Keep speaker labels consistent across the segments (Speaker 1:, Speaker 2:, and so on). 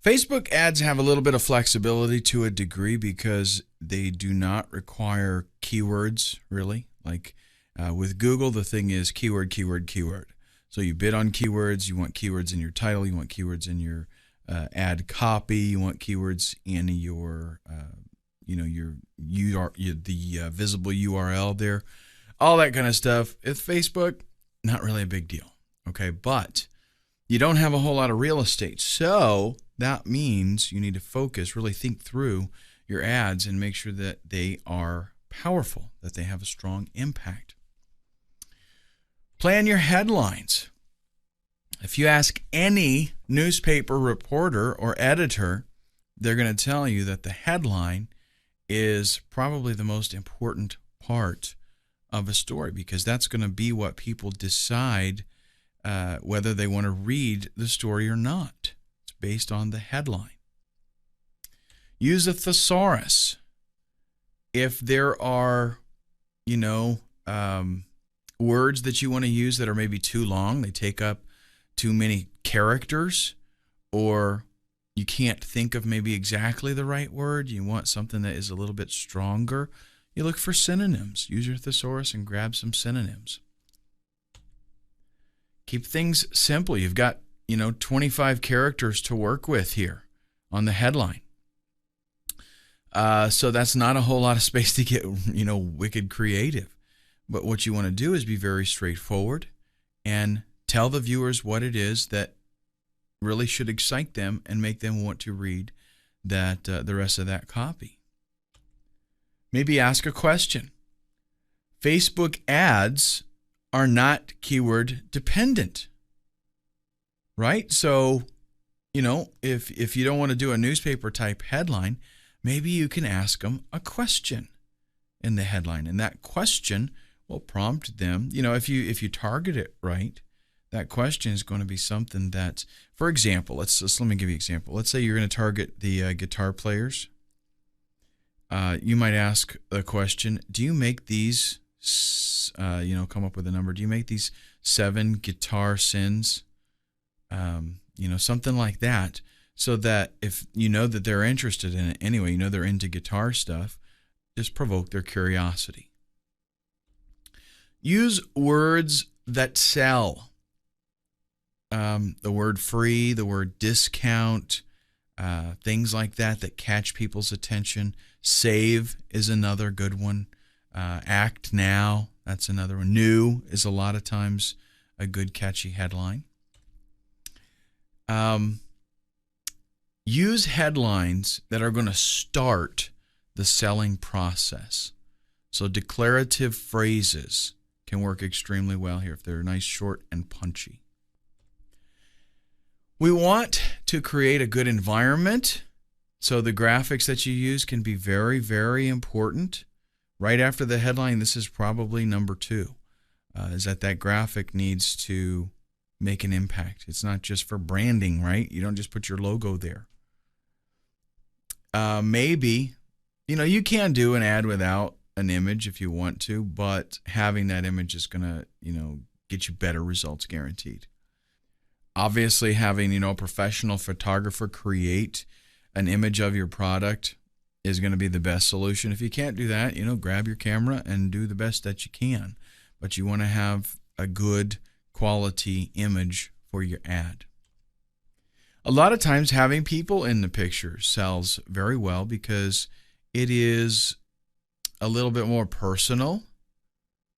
Speaker 1: Facebook ads have a little bit of flexibility to a degree because they do not require keywords, really. Like with Google, the thing is keyword, keyword, keyword. So you bid on keywords. You want keywords in your title. You want keywords in your ad copy. You want keywords in your, the visible URL there. All that kind of stuff. With Facebook, not really a big deal. Okay, but you don't have a whole lot of real estate. So that means you need to focus, really think through your ads and make sure that they are powerful, that they have a strong impact. Plan your headlines. If you ask any newspaper reporter or editor, they're going to tell you that the headline is probably the most important part of a story because that's going to be what people decide whether they want to read the story or not. It's based on the headline. Use a thesaurus. If there are, words that you want to use that are maybe too long, they take up too many characters, or you can't think of maybe exactly the right word, you want something that is a little bit stronger, you look for synonyms. Use your thesaurus and grab some synonyms. Keep things simple. You've got, 25 characters to work with here on the headline. So that's not a whole lot of space to get, wicked creative. But what you want to do is be very straightforward and tell the viewers what it is that really should excite them and make them want to read that the rest of that copy. Maybe ask a question. Facebook ads are not keyword dependent, right? So, if you don't want to do a newspaper type headline, maybe you can ask them a question in the headline, and that question will prompt them. If you target it right, that question is going to be something that, for example, let me give you an example. Let's say you're going to target the guitar players. You might ask the question, do you make these, come up with a number, do you make these 7 guitar sins? Something like that, so that if you know that they're interested in it anyway, they're into guitar stuff, just provoke their curiosity. Use words that sell. The word free, the word discount, things like that catch people's attention. Save is another good one. Act now, that's another one. New is a lot of times a good catchy headline. Use headlines that are going to start the selling process. So declarative phrases can work extremely well here if they're nice, short, and punchy. We want to create a good environment, so the graphics that you use can be very, very important. Right after the headline, this is probably number 2, is that graphic needs to make an impact. It's not just for branding, right? You don't just put your logo there. Maybe, you can do an ad without an image if you want to, but having that image is going to, get you better results guaranteed. Obviously, having, a professional photographer create an image of your product is going to be the best solution. If you can't do that, grab your camera and do the best that you can. But you want to have a good quality image for your ad. A lot of times having people in the picture sells very well because it is a little bit more personal.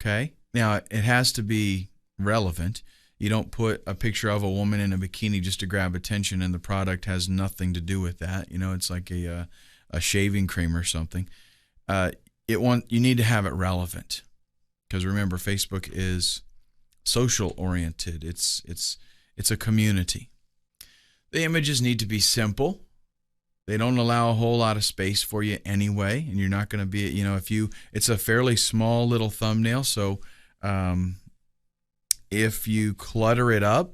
Speaker 1: Okay? Now, it has to be relevant. You don't put a picture of a woman in a bikini just to grab attention, and the product has nothing to do with that. It's like a shaving cream or something. You need to have it relevant, because remember, Facebook is social oriented. It's a community. The images need to be simple. They don't allow a whole lot of space for you anyway, and you're not going to be, it's a fairly small little thumbnail, so if you clutter it up,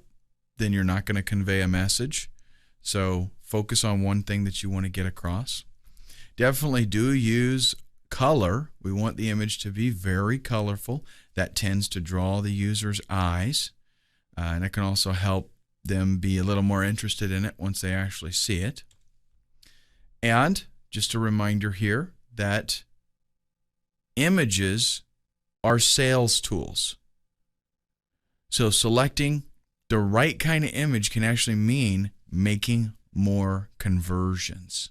Speaker 1: then you're not going to convey a message. So focus on one thing that you want to get across. Definitely do use color. We want the image to be very colorful. That tends to draw the user's eyes. And it can also help, them be a little more interested in it once they actually see it. And just a reminder here that images are sales tools. So selecting the right kind of image can actually mean making more conversions.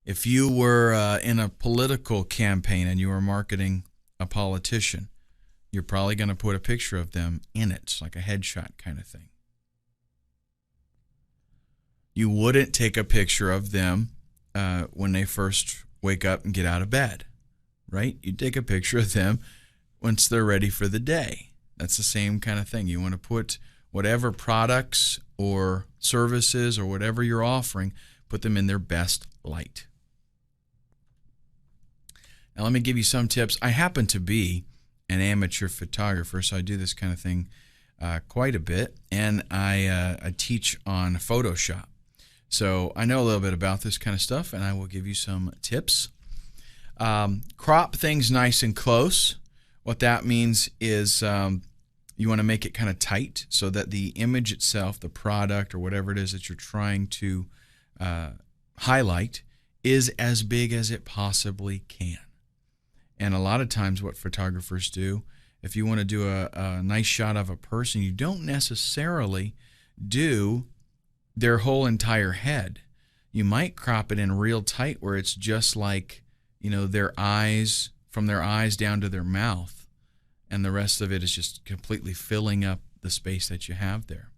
Speaker 1: If you were in a political campaign and you were marketing a politician, you're probably going to put a picture of them in it. It's like a headshot kind of thing. You wouldn't take a picture of them when they first wake up and get out of bed, right? You take a picture of them once they're ready for the day. That's the same kind of thing. You want to put whatever products or services or whatever you're offering, put them in their best light. Now, let me give you some tips. I happen to be an amateur photographer, so I do this kind of thing quite a bit, and I teach on Photoshop. So I know a little bit about this kind of stuff, and I will give you some tips. Crop things nice and close. What that means is you want to make it kind of tight so that the image itself, the product or whatever it is that you're trying to highlight, is as big as it possibly can. And a lot of times what photographers do, if you want to do a nice shot of a person, you don't necessarily do their whole entire head. You might crop it in real tight where it's just like, their eyes, from their eyes down to their mouth, and the rest of it is just completely filling up the space that you have there.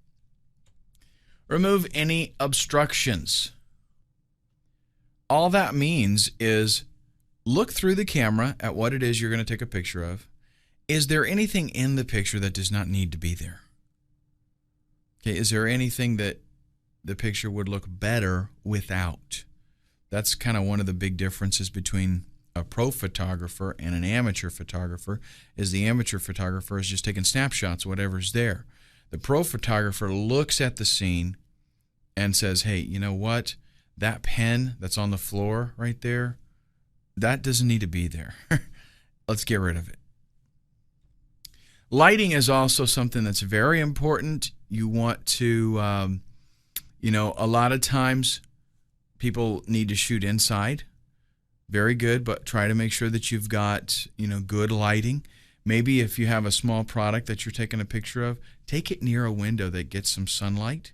Speaker 1: Remove any obstructions. All that means is look through the camera at what it is you're going to take a picture of. Is there anything in the picture that does not need to be there? Okay, is there anything that the picture would look better without? That's kind of one of the big differences between a pro photographer and an amateur photographer, is the amateur photographer is just taking snapshots of whatever's there. The pro photographer looks at the scene and says, hey, you know what? That pen that's on the floor right there, that doesn't need to be there. Let's get rid of it. Lighting is also something that's very important. You want to, a lot of times people need to shoot inside. Very good, but try to make sure that you've got, good lighting. Maybe if you have a small product that you're taking a picture of, take it near a window that gets some sunlight.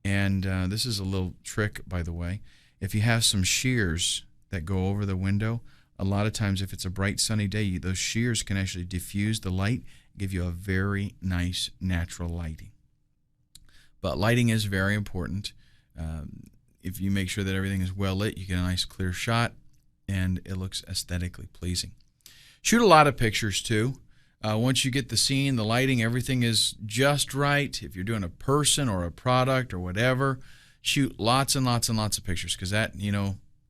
Speaker 1: And this is a little trick, by the way. If you have some shears that go over the window, a lot of times if it's a bright sunny day, those shears can actually diffuse the light, give you a very nice natural lighting. But lighting is very important. If you make sure that everything is well lit, you get a nice clear shot, and it looks aesthetically pleasing. Shoot a lot of pictures too. Once you get the scene, the lighting, everything is just right. If you're doing a person or a product or whatever, shoot lots and lots and lots of pictures, because that,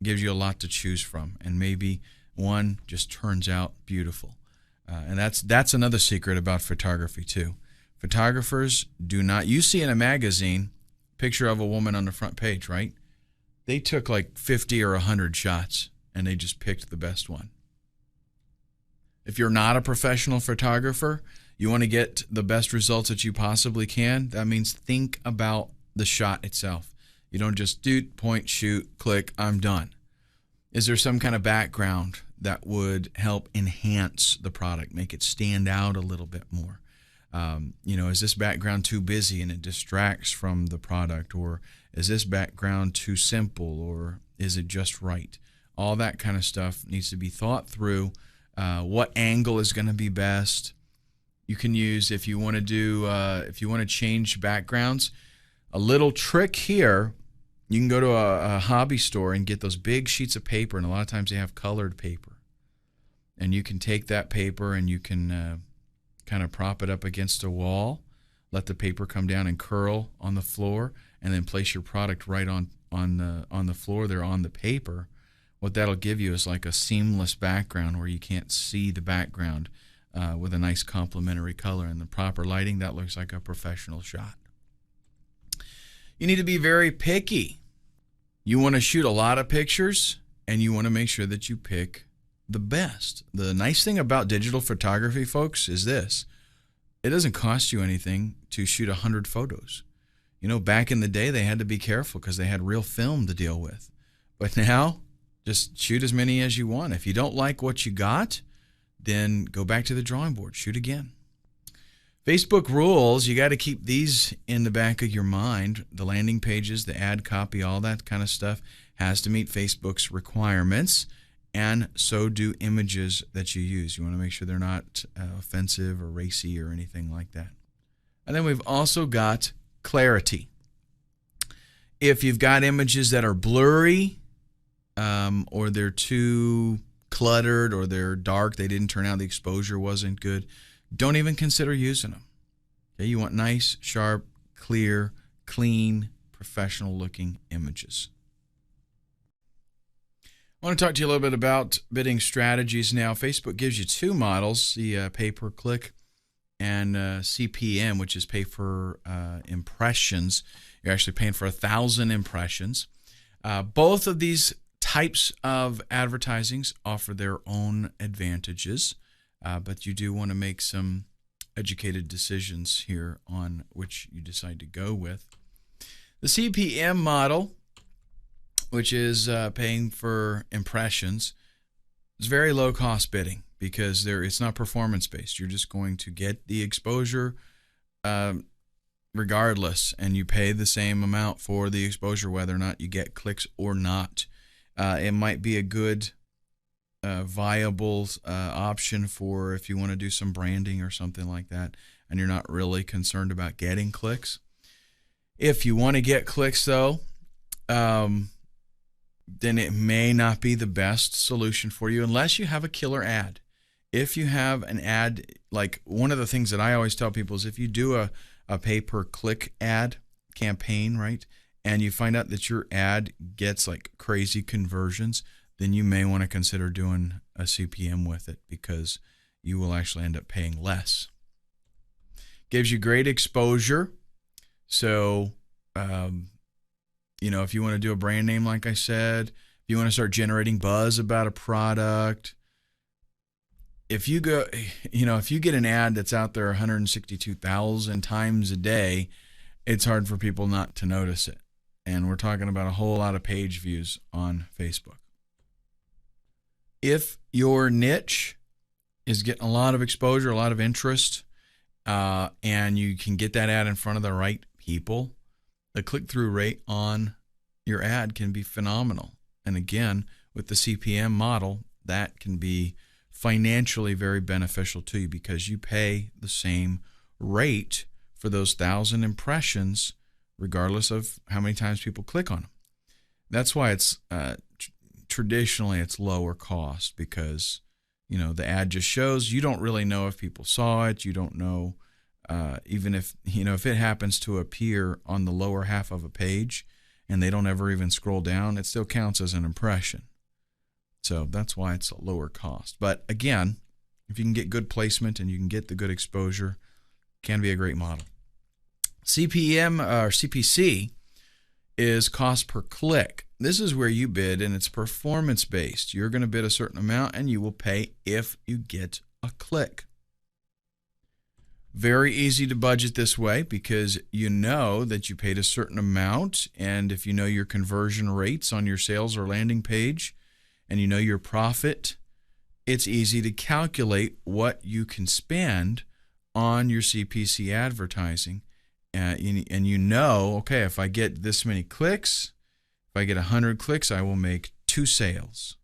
Speaker 1: gives you a lot to choose from, and maybe one just turns out beautiful. And that's another secret about photography too. Photographers do not, you see in a magazine, picture of a woman on the front page, right? They took like 50 or 100 shots, and they just picked the best one. If you're not a professional photographer, you want to get the best results that you possibly can. That means think about the shot itself. You don't just do, point, shoot, click, I'm done. Is there some kind of background that would help enhance the product, make it stand out a little bit more? Is this background too busy and it distracts from the product? Or is this background too simple? Or is it just right? All that kind of stuff needs to be thought through. What angle is going to be best? You can use, if you want to change backgrounds, a little trick here. You can go to a hobby store and get those big sheets of paper, and a lot of times they have colored paper. And you can take that paper and you can kind of prop it up against a wall, let the paper come down and curl on the floor, and then place your product right on the floor there on the paper. What that'll give you is like a seamless background where you can't see the background with a nice complementary color and the proper lighting. That looks like a professional shot. You need to be very picky. You want to shoot a lot of pictures, and you want to make sure that you pick the best. The nice thing about digital photography, folks, is this. it doesn't cost you anything to shoot 100 photos. Back in the day, they had to be careful because they had real film to deal with. But now, just shoot as many as you want. If you don't like what you got, then go back to the drawing board. Shoot again. Facebook rules, you got to keep these in the back of your mind. The landing pages, the ad copy, all that kind of stuff has to meet Facebook's requirements, and so do images that you use. You want to make sure they're not offensive or racy or anything like that. And then we've also got clarity. If you've got images that are blurry, or they're too cluttered, or they're dark, they didn't turn out, the exposure wasn't good, don't even consider using them. Okay, you want nice, sharp, clear, clean, professional looking images. I want to talk to you a little bit about bidding strategies now. Facebook gives you two models, the pay-per-click and CPM, which is pay for impressions. You're actually paying for 1,000 impressions. Both of these types of advertisings offer their own advantages, but you do want to make some educated decisions here on which you decide to go with. The CPM model, which is paying for impressions, is very low-cost bidding because it's not performance-based. You're just going to get the exposure regardless, and you pay the same amount for the exposure whether or not you get clicks or not. It might be a good, viable option for if you want to do some branding or something like that, and you're not really concerned about getting clicks. If you want to get clicks, though, then it may not be the best solution for you unless you have a killer ad. If you have an ad, like one of the things that I always tell people is if you do a pay-per-click ad campaign, right, and you find out that your ad gets like crazy conversions, then you may want to consider doing a CPM with it because you will actually end up paying less. Gives you great exposure. So, if you want to do a brand name, like I said, if you want to start generating buzz about a product, if you get an ad that's out there 162,000 times a day, it's hard for people not to notice it. And we're talking about a whole lot of page views on Facebook. If your niche is getting a lot of exposure, a lot of interest, and you can get that ad in front of the right people, the click-through rate on your ad can be phenomenal. And again, with the CPM model, that can be financially very beneficial to you because you pay the same rate for those 1,000 impressions regardless of how many times people click on them. That's why it's traditionally it's lower cost because the ad just shows. You don't really know if people saw it. You don't know even if it happens to appear on the lower half of a page and they don't ever even scroll down, it still counts as an impression. So that's why it's a lower cost. But again, if you can get good placement and you can get the good exposure, it can be a great model. CPM or CPC is cost per click. This is where you bid and it's performance based. You're going to bid a certain amount and you will pay if you get a click. Very easy to budget this way because you know that you paid a certain amount, and if you know your conversion rates on your sales or landing page and you know your profit, it's easy to calculate what you can spend on your CPC advertising. And okay, if I get this many clicks, if I get 100 clicks, I will make 2 sales.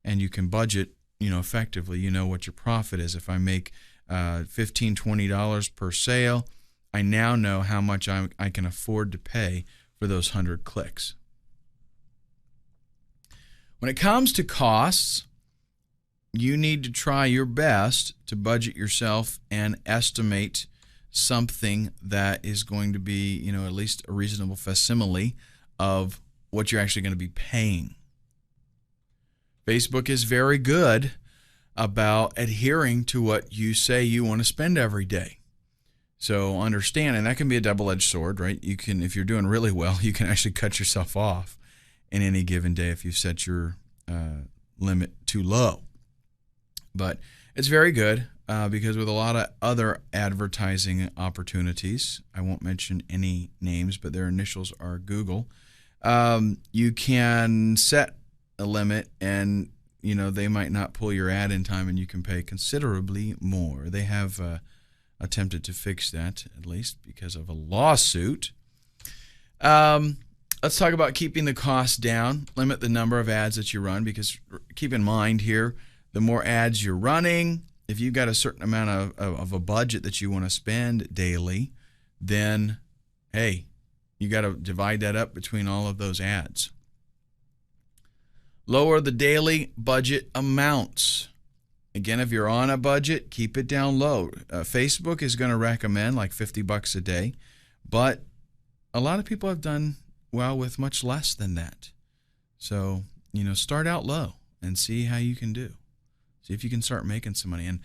Speaker 1: And you can budget, effectively. You know what your profit is. If I make $15, $20 per sale, I now know how much I can afford to pay for those 100 clicks. When it comes to costs, you need to try your best to budget yourself and estimate something that is going to be, at least a reasonable facsimile of what you're actually going to be paying. Facebook is very good about adhering to what you say you want to spend every day. So understand, and that can be a double-edged sword, right? You can, if you're doing really well, you can actually cut yourself off in any given day if you set your limit too low. But it's very good. because with a lot of other advertising opportunities, I won't mention any names, but their initials are Google, you can set a limit, and they might not pull your ad in time, and you can pay considerably more. They have attempted to fix that, at least because of a lawsuit. Let's talk about keeping the costs down. Limit the number of ads that you run, because keep in mind here, the more ads you're running, if you've got a certain amount of a budget that you want to spend daily, then, hey, you got to divide that up between all of those ads. Lower the daily budget amounts. Again, if you're on a budget, keep it down low. Facebook is going to recommend like $50 a day, but a lot of people have done well with much less than that. So, start out low and see how you can do. See if you can start making some money. And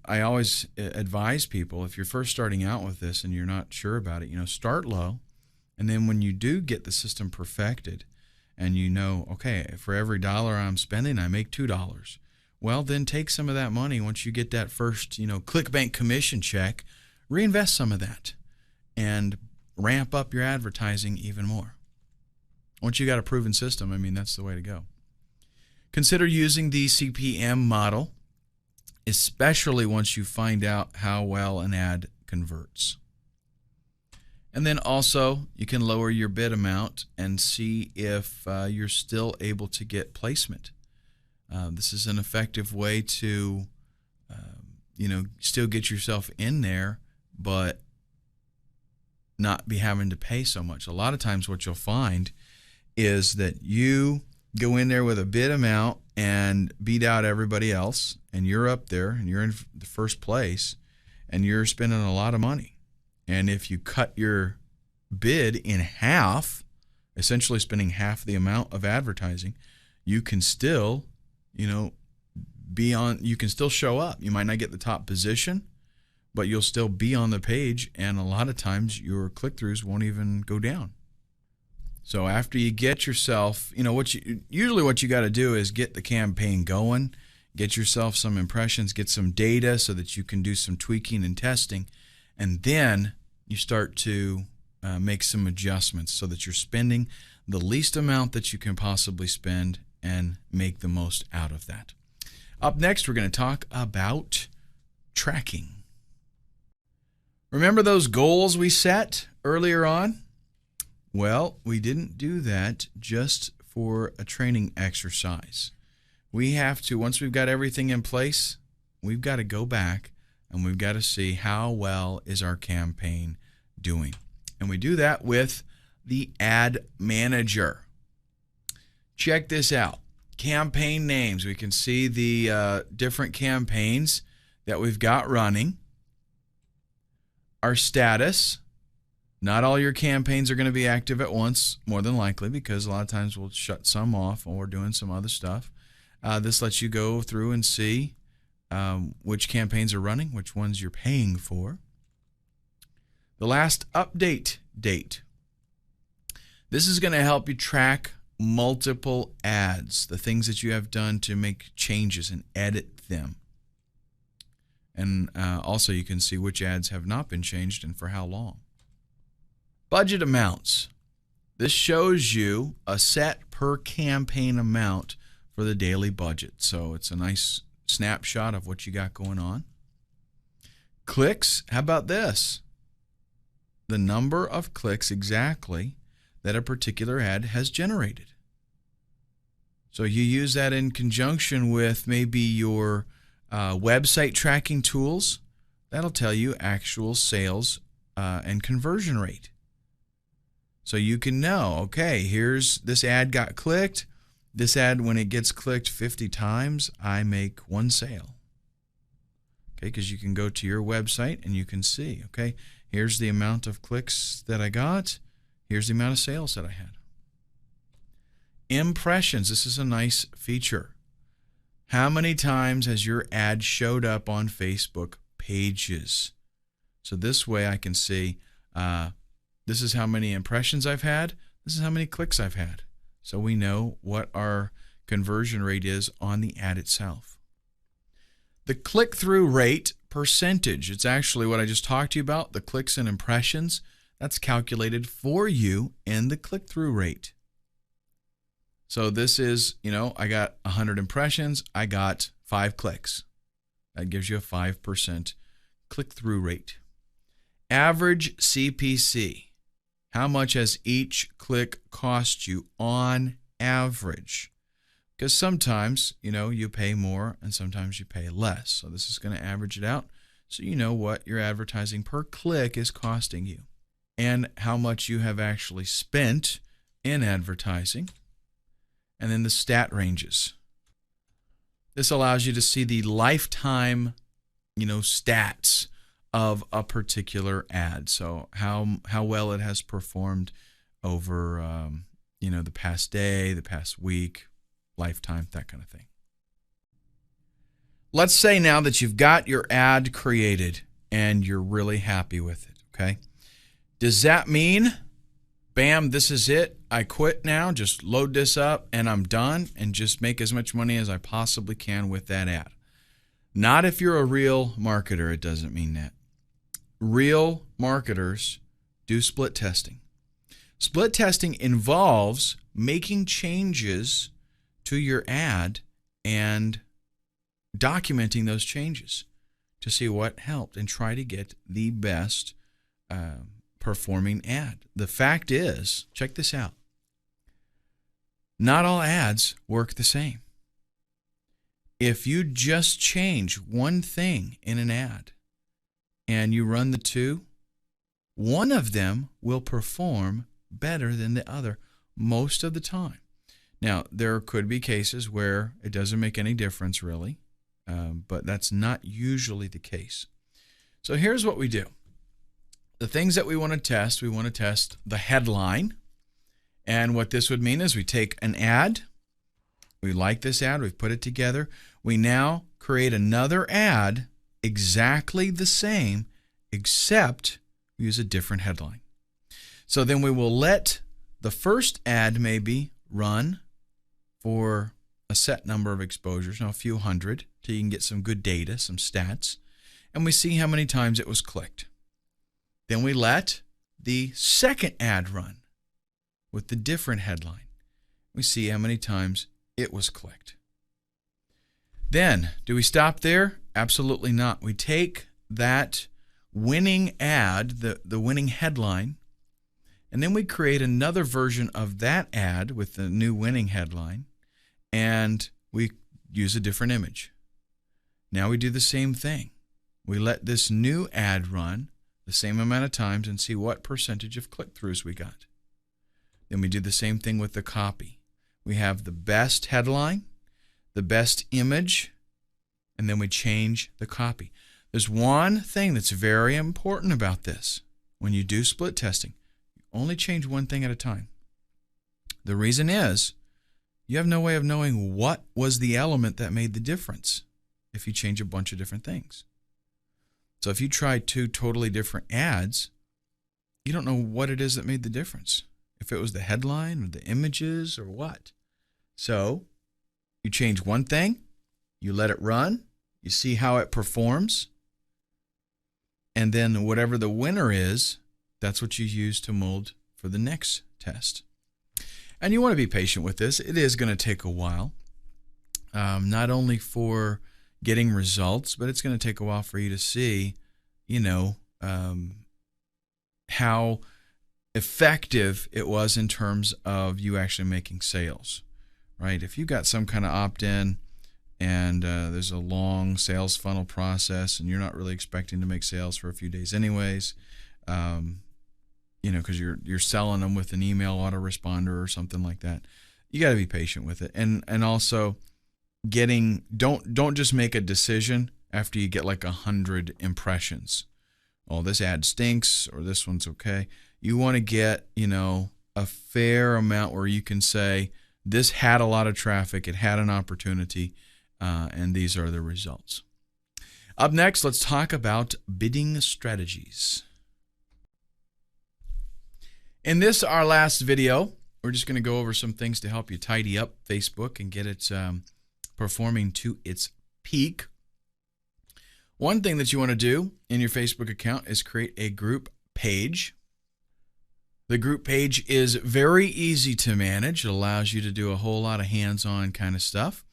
Speaker 1: I always advise people, if you're first starting out with this and you're not sure about it, start low. And then when you do get the system perfected and okay, for every dollar I'm spending, I make $2. Well, then take some of that money once you get that first, ClickBank commission check, reinvest some of that and ramp up your advertising even more. Once you got a proven system, that's the way to go. Consider using the CPM model, especially once you find out how well an ad converts. And then also, you can lower your bid amount and see if you're still able to get placement. This is an effective way to, still get yourself in there, but not be having to pay so much. A lot of times what you'll find is that you go in there with a bid amount and beat out everybody else, and you're up there and you're in the first place and you're spending a lot of money. And if you cut your bid in half, essentially spending half the amount of advertising, you can still, you can still show up. You might not get the top position, but you'll still be on the page, and a lot of times your click-throughs won't even go down. So after you get yourself, what you got to do is get the campaign going, get yourself some impressions, get some data so that you can do some tweaking and testing, and then you start to make some adjustments so that you're spending the least amount that you can possibly spend and make the most out of that. Up next, we're going to talk about tracking. Remember those goals we set earlier on? Well, we didn't do that just for a training exercise. We have to, once we've got everything in place, we've got to go back and we've got to see how well is our campaign doing. And we do that with the Ad Manager. Check this out. Campaign names. We can see the different campaigns that we've got running. Our status. Not all your campaigns are going to be active at once, more than likely, because a lot of times we'll shut some off when we're doing some other stuff. This lets you go through and see which campaigns are running, which ones you're paying for. The last update date. This is going to help you track multiple ads, the things that you have done to make changes and edit them. And also you can see which ads have not been changed and for how long. Budget amounts. This shows you a set per campaign amount for the daily budget. So it's a nice snapshot of what you got going on. Clicks. How about this? The number of clicks exactly that a particular ad has generated. So you use that in conjunction with maybe your website tracking tools. That'll tell you actual sales and conversion rate. So you can know, okay, here's this ad got clicked. This ad, when it gets clicked 50 times, I make 1 sale. Okay, because you can go to your website and you can see, okay, here's the amount of clicks that I got. Here's the amount of sales that I had. Impressions. This is a nice feature. How many times has your ad showed up on Facebook pages? So this way I can see this is how many impressions I've had. This is how many clicks I've had. So we know what our conversion rate is on the ad itself. The click-through rate percentage, it's actually what I just talked to you about, the clicks and impressions. That's calculated for you in the click-through rate. So this is, I got 100 impressions, I got 5 clicks. That gives you a 5% click-through rate. Average CPC. How much has each click cost you on average? Because sometimes, you pay more and sometimes you pay less. So this is going to average it out so you know what your advertising per click is costing you and how much you have actually spent in advertising. And then the stat ranges. This allows you to see the lifetime, stats of a particular ad. So how well it has performed over, the past day, the past week, lifetime, that kind of thing. Let's say now that you've got your ad created and you're really happy with it, okay? Does that mean, bam, this is it, I quit now, just load this up and I'm done and just make as much money as I possibly can with that ad? Not if you're a real marketer, it doesn't mean that. Real marketers do split testing. Split testing involves making changes to your ad and documenting those changes to see what helped and try to get the best performing ad. The fact is, check this out, not all ads work the same. If you just change one thing in an ad and you run the two, one of them will perform better than the other most of the time. Now, there could be cases where it doesn't make any difference really, but that's not usually the case. So here's what we do. The things that we want to test the headline. And what this would mean is we take an ad, we like this ad, we've put it together. We now create another ad exactly the same, except we use a different headline. So then we will let the first ad maybe run for a set number of exposures, a few hundred, till you can get some good data, some stats, and we see how many times it was clicked. Then we let the second ad run with the different headline. We see how many times it was clicked. Then, do we stop there? Absolutely not. We take that winning ad, the winning headline, and then we create another version of that ad with the new winning headline, and we use a different image. Now we do the same thing. We let this new ad run the same amount of times and see what percentage of click-throughs we got. Then we do the same thing with the copy. We have the best headline, the best image, and then we change the copy. There's one thing that's very important about this. When you do split testing, you only change one thing at a time. The reason is you have no way of knowing what was the element that made the difference if you change a bunch of different things. So if you try 2 totally different ads, you don't know what it is that made the difference. If it was the headline or the images or what. So you change one thing, you let it run, you see how it performs, and then whatever the winner is, that's what you use to mold for the next test. And you want to be patient with this. It is going to take a while, not only for getting results, but it's going to take a while for you to see, how effective it was in terms of you actually making sales, right? If you got some kind of opt-in and there's a long sales funnel process and you're not really expecting to make sales for a few days anyways, because you're selling them with an email autoresponder or something like that, you got to be patient with it. And also don't just make a decision after you get like 100 impressions. Oh, this ad stinks or this one's okay. You want to get, a fair amount where you can say, this had a lot of traffic, it had an opportunity, and these are the results. Up next, let's talk about bidding strategies. In this, our last video, we're just going to go over some things to help you tidy up Facebook and get it performing to its peak. One thing that you want to do in your Facebook account is create a group page. The group page is very easy to manage. It allows you to do a whole lot of hands-on kind of stuff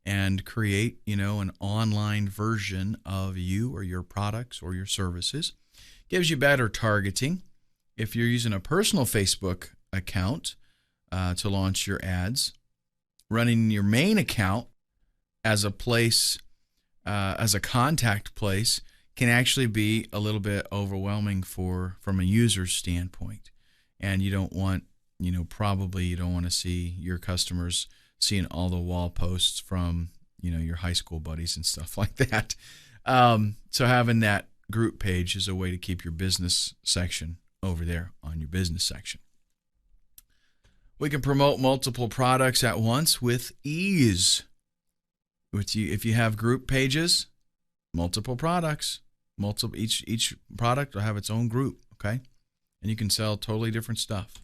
Speaker 1: and create, an online version of you or your products or your services. Gives you better targeting. If you're using a personal Facebook account to launch your ads, running your main account as a place, as a contact place, can actually be a little bit overwhelming from a user's standpoint. And you don't want, probably you don't want to see your customers seeing all the wall posts from, your high school buddies and stuff like that. So having that group page is a way to keep your business section over there on your business section. We can promote multiple products at once with ease. If you have group pages, multiple products, each product will have its own group, okay? And you can sell totally different stuff.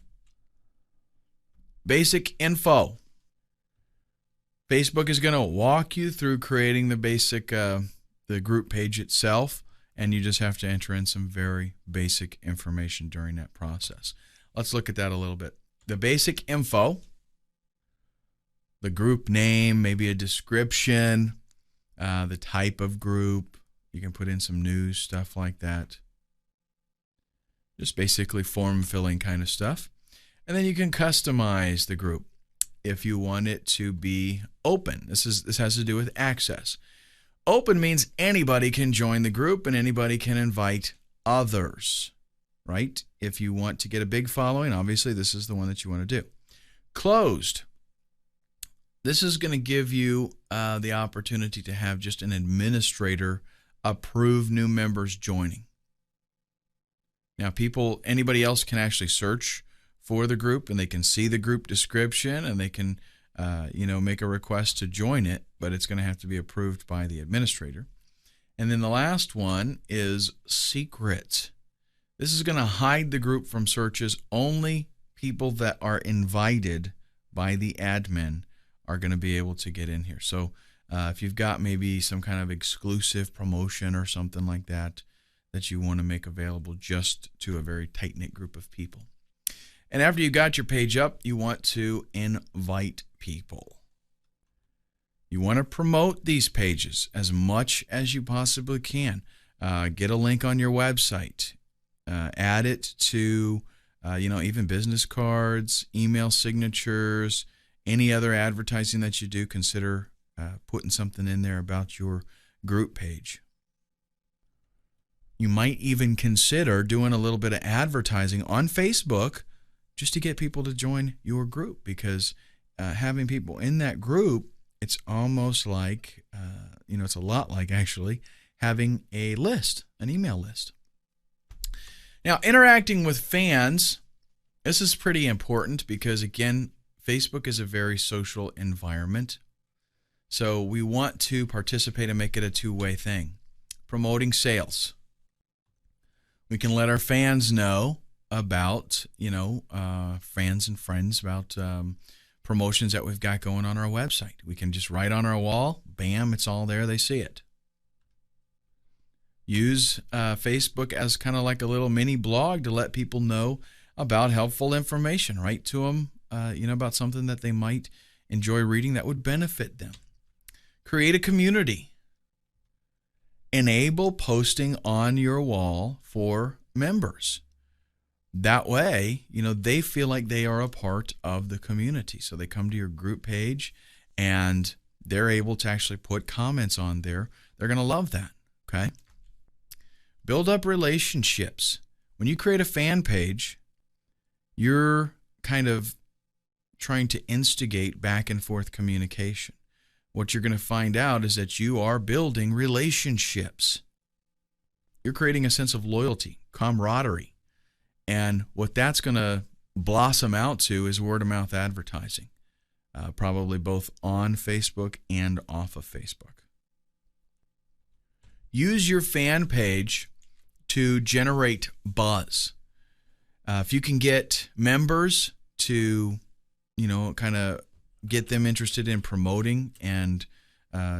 Speaker 1: Basic info. Facebook is going to walk you through creating the basic, the group page itself, and you just have to enter in some very basic information during that process. Let's look at that a little bit. The basic info, the group name, maybe a description, the type of group. You can put in some news, stuff like that. Just basically form filling kind of stuff. And then you can customize the group if you want it to be open. This has to do with access. Open means anybody can join the group and anybody can invite others, right? If you want to get a big following, obviously this is the one that you want to do. Closed. This is going to give you the opportunity to have just an administrator approve new members joining. Now, anybody else can actually search for the group, and they can see the group description, and they can, make a request to join it, but it's going to have to be approved by the administrator. And then the last one is secret. This is going to hide the group from searches. Only people that are invited by the admin are going to be able to get in here. So if you've got maybe some kind of exclusive promotion or something like that you want to make available just to a very tight-knit group of people. And after you got your page up, you want to invite people. You want to promote these pages as much as you possibly can. Get a link on your website. Add it to, even business cards, email signatures, any other advertising that you do. Consider putting something in there about your group page. You might even consider doing a little bit of advertising on Facebook just to get people to join your group, because having people in that group, it's almost like, it's a lot like actually having a list, an email list. Now, interacting with fans, this is pretty important because, again, Facebook is a very social environment. So we want to participate and make it a two-way thing. Promoting sales. We can let our fans know about, fans and friends about promotions that we've got going on our website. We can just write on our wall, bam, it's all there, they see it. Use Facebook as kind of like a little mini blog to let people know about helpful information. Write to them, about something that they might enjoy reading that would benefit them. Create a community. Enable posting on your wall for members. That way, they feel like they are a part of the community. So they come to your group page and they're able to actually put comments on there. They're going to love that, okay? Build up relationships. When you create a fan page, you're kind of trying to instigate back and forth communication. What you're going to find out is that you are building relationships. You're creating a sense of loyalty, camaraderie. And what that's going to blossom out to is word-of-mouth advertising, probably both on Facebook and off of Facebook. Use your fan page to generate buzz. If you can get members to, kind of get them interested in promoting and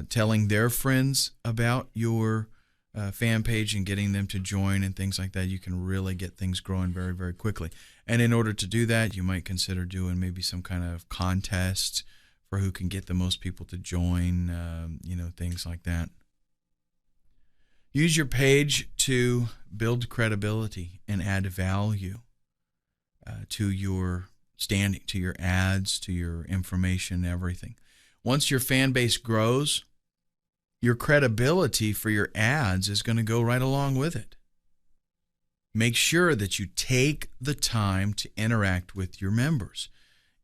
Speaker 1: telling their friends about your fan page and getting them to join and things like that, you can really get things growing very, very quickly. And in order to do that, you might consider doing maybe some kind of contest for who can get the most people to join, things like that. Use your page to build credibility and add value to your standing, to your ads, to your information, everything. Once your fan base grows, your credibility for your ads is going to go right along with it. Make sure that you take the time to interact with your members.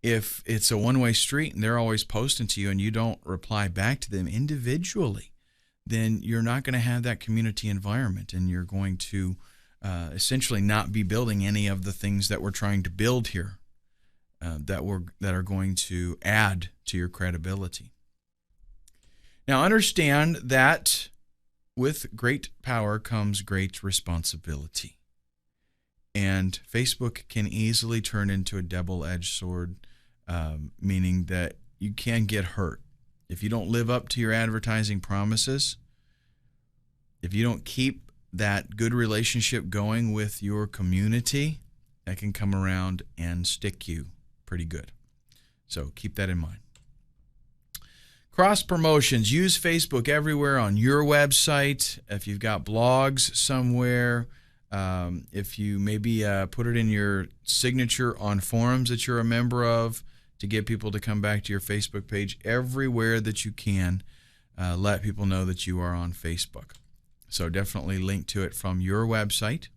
Speaker 1: If it's a one-way street and they're always posting to you and you don't reply back to them individually, then you're not going to have that community environment, and you're going to essentially not be building any of the things that we're trying to build here that are going to add to your credibility. Now, understand that with great power comes great responsibility. And Facebook can easily turn into a double-edged sword, meaning that you can get hurt. If you don't live up to your advertising promises, if you don't keep that good relationship going with your community, that can come around and stick you pretty good. So keep that in mind. Cross promotions. Use Facebook everywhere on your website. If you've got blogs somewhere, if you maybe put it in your signature on forums that you're a member of to get people to come back to your Facebook page, everywhere that you can, let people know that you are on Facebook. So definitely link to it from your website.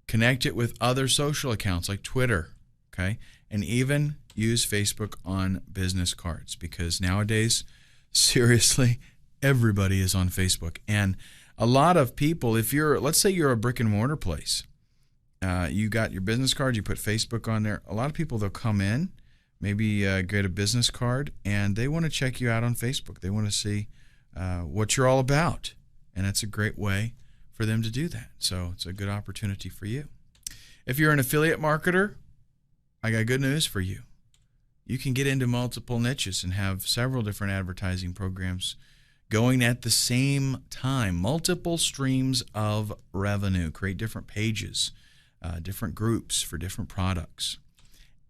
Speaker 1: Connect it with other social accounts like Twitter, okay? And even use Facebook on business cards, because nowadays, seriously, everybody is on Facebook. And a lot of people, let's say you're a brick and mortar place, you got your business card, you put Facebook on there. A lot of people, they'll come in, maybe get a business card, and they want to check you out on Facebook. They want to see what you're all about. And it's a great way for them to do that. So it's a good opportunity for you. If you're an affiliate marketer, I got good news for you. You can get into multiple niches and have several different advertising programs going at the same time. Multiple streams of revenue. Create different pages, different groups for different products.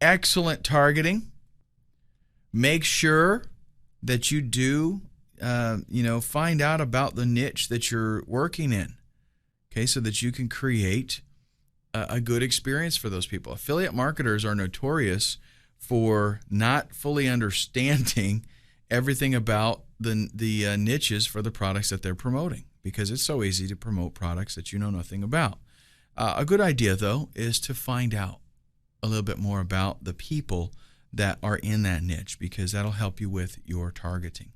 Speaker 1: Excellent targeting. Make sure that you do find out about the niche that you're working in, okay, so that you can create a good experience for those people. Affiliate marketers are notorious for not fully understanding everything about the niches for the products that they're promoting, because it's so easy to promote products that you know nothing about. A good idea, though, is to find out a little bit more about the people that are in that niche, because that'll help you with your targeting.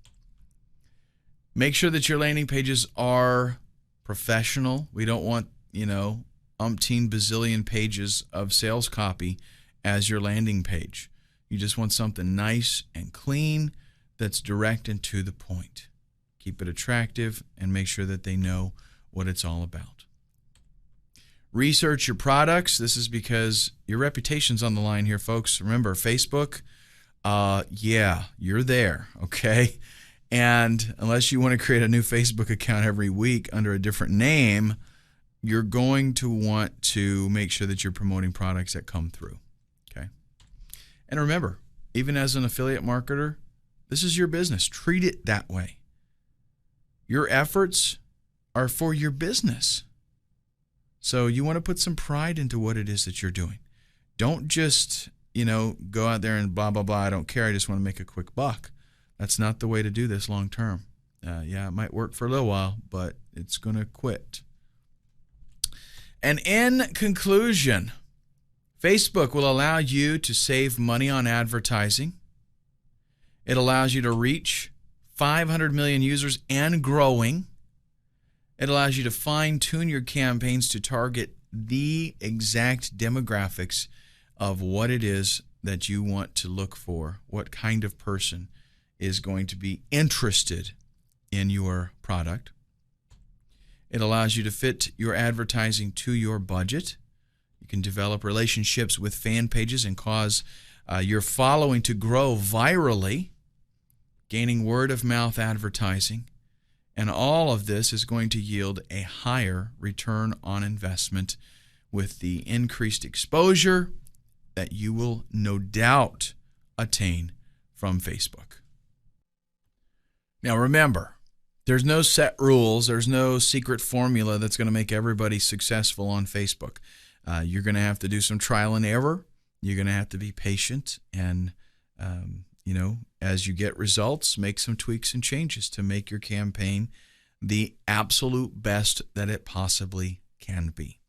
Speaker 1: Make sure that your landing pages are professional. We don't want, umpteen bazillion pages of sales copy as your landing page. You just want something nice and clean that's direct and to the point. Keep it attractive and make sure that they know what it's all about. Research your products. This is because your reputation's on the line here, folks. Remember, Facebook, you're there, okay? And unless you want to create a new Facebook account every week under a different name, you're going to want to make sure that you're promoting products that come through, okay? And remember, even as an affiliate marketer, this is your business. Treat it that way. Your efforts are for your business. So you want to put some pride into what it is that you're doing. Don't just, go out there and blah, blah, blah. I don't care. I just want to make a quick buck. That's not the way to do this long term. It might work for a little while, but it's going to quit. And in conclusion, Facebook will allow you to save money on advertising. It allows you to reach 500 million users and growing. It allows you to fine-tune your campaigns to target the exact demographics of what it is that you want to look for, what kind of person is going to be interested in your product. It allows you to fit your advertising to your budget. You can develop relationships with fan pages and cause your following to grow virally, gaining word-of-mouth advertising. And all of this is going to yield a higher return on investment with the increased exposure that you will no doubt attain from Facebook. Now remember, there's no set rules. There's no secret formula that's going to make everybody successful on Facebook. You're going to have to do some trial and error. You're going to have to be patient and, as you get results, make some tweaks and changes to make your campaign the absolute best that it possibly can be.